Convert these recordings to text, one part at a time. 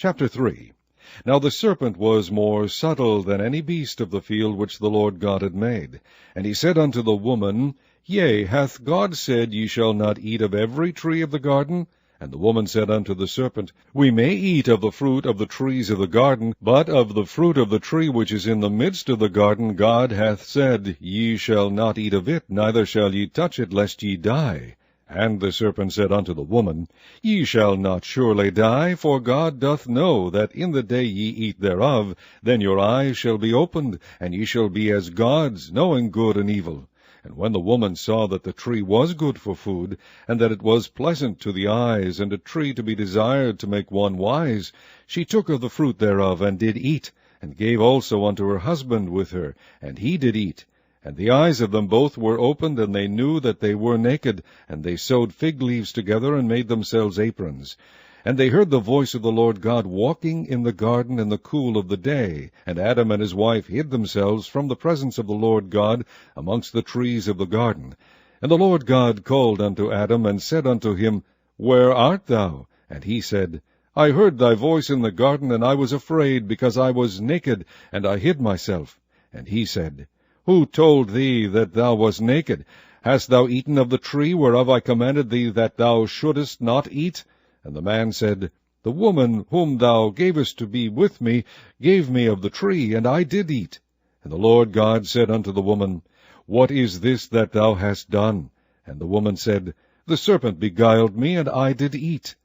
Chapter 3. Now the serpent was more subtle than any beast of the field which the Lord God had made. And he said unto the woman, Yea, hath God said, Ye shall not eat of every tree of the garden? And the woman said unto the serpent, We may eat of the fruit of the trees of the garden, but of the fruit of the tree which is in the midst of the garden God hath said, Ye shall not eat of it, neither shall ye touch it, lest ye die. And the serpent said unto the woman, Ye shall not surely die, for God doth know that in the day ye eat thereof, then your eyes shall be opened, and ye shall be as gods, knowing good and evil. And when the woman saw that the tree was good for food, and that it was pleasant to the eyes, and a tree to be desired to make one wise, she took of the fruit thereof, and did eat, and gave also unto her husband with her, and he did eat. And the eyes of them both were opened, and they knew that they were naked, and they sewed fig leaves together, and made themselves aprons. And they heard the voice of the Lord God walking in the garden in the cool of the day. And Adam and his wife hid themselves from the presence of the Lord God amongst the trees of the garden. And the Lord God called unto Adam, and said unto him, Where art thou? And he said, I heard thy voice in the garden, and I was afraid, because I was naked, and I hid myself. And he said, Who told thee that thou wast naked? Hast thou eaten of the tree whereof I commanded thee that thou shouldest not eat? And the man said, The woman whom thou gavest to be with me gave me of the tree, and I did eat. And the Lord God said unto the woman, What is this that thou hast done? And the woman said, The serpent beguiled me, and I did eat.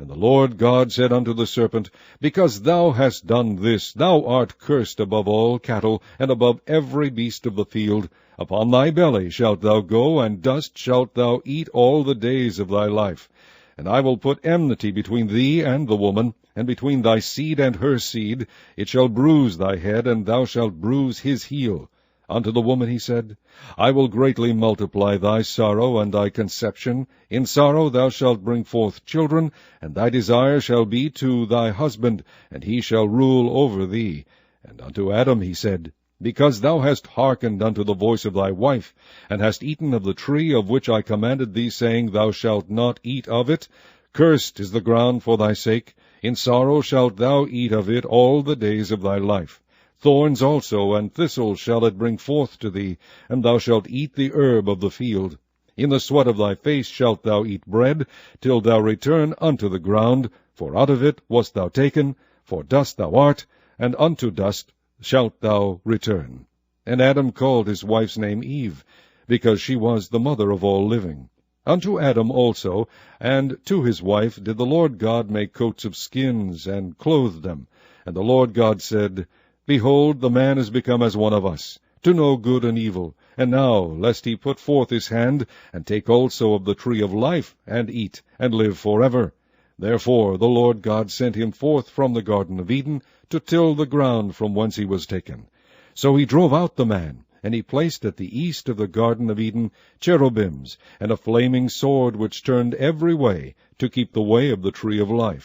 And the Lord God said unto the serpent, Because thou hast done this, thou art cursed above all cattle, and above every beast of the field. Upon thy belly shalt thou go, and dust shalt thou eat all the days of thy life. And I will put enmity between thee and the woman, and between thy seed and her seed. It shall bruise thy head, and thou shalt bruise his heel. Unto the woman he said, I will greatly multiply thy sorrow and thy conception. In sorrow thou shalt bring forth children, and thy desire shall be to thy husband, and he shall rule over thee. And unto Adam he said, Because thou hast hearkened unto the voice of thy wife, and hast eaten of the tree of which I commanded thee, saying, Thou shalt not eat of it, cursed is the ground for thy sake. In sorrow shalt thou eat of it all the days of thy life. Thorns also and thistles shall it bring forth to thee, and thou shalt eat the herb of the field. In the sweat of thy face shalt thou eat bread, till thou return unto the ground, for out of it wast thou taken, for dust thou art, and unto dust shalt thou return. And Adam called his wife's name Eve, because she was the mother of all living. Unto Adam also, and to his wife, did the Lord God make coats of skins, and clothe them. And the Lord God said, Behold, the man is become as one of us, to know good and evil. And now, lest he put forth his hand, and take also of the tree of life, and eat, and live forever. Therefore the Lord God sent him forth from the Garden of Eden, to till the ground from whence he was taken. So he drove out the man, and he placed at the east of the Garden of Eden cherubims, and a flaming sword which turned every way, to keep the way of the tree of life.